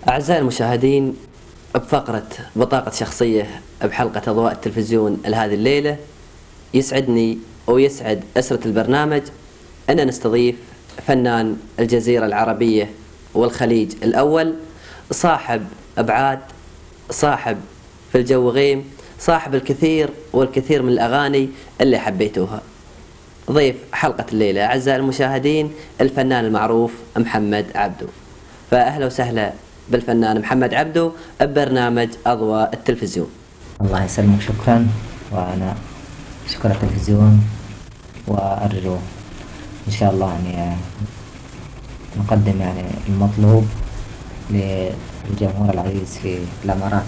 أعزائي المشاهدين، بفقرة بطاقة شخصية بحلقة أضواء التلفزيون لهذه الليلة، يسعدني ويسعد أسرة البرنامج أن نستضيف فنان الجزيرة العربية والخليج الأول، صاحب أبعاد، صاحب في الجو غيم، صاحب الكثير والكثير من الأغاني اللي حبيتوها. ضيف حلقة الليلة أعزائي المشاهدين الفنان المعروف محمد عبدو. فأهلا وسهلا بالفنان محمد عبدو ببرنامج أضواء التلفزيون. الله يسلمك، شكرا. وأنا شكر التلفزيون، وأرجو إن شاء الله يعني نقدم يعني المطلوب للجمهور العزيز في الإمارات.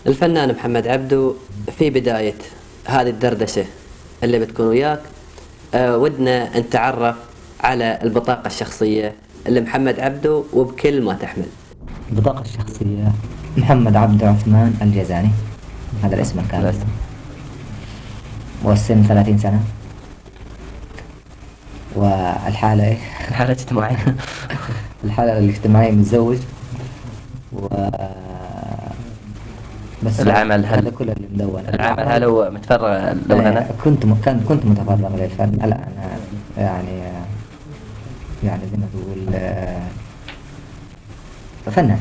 الفنان محمد عبدو، في بداية هذه الدردشة اللي بتكون وياك ودنا نتعرف على البطاقة الشخصية لمحمد عبدو وبكل ما تحمل. البطاقة الشخصية: محمد عبدو عثمان الجزاني، هذا الاسم الكامل. والسن 30 سنة. والحالة إيه؟ الحالة الاجتماعية. الحالة الاجتماعية متزوج. و بس العمل هذا كل اللي مدون. العمل هل هو متفرغ للغناء؟ كنت متفرغ للفن. الآن يعني زي ما تقول فنان.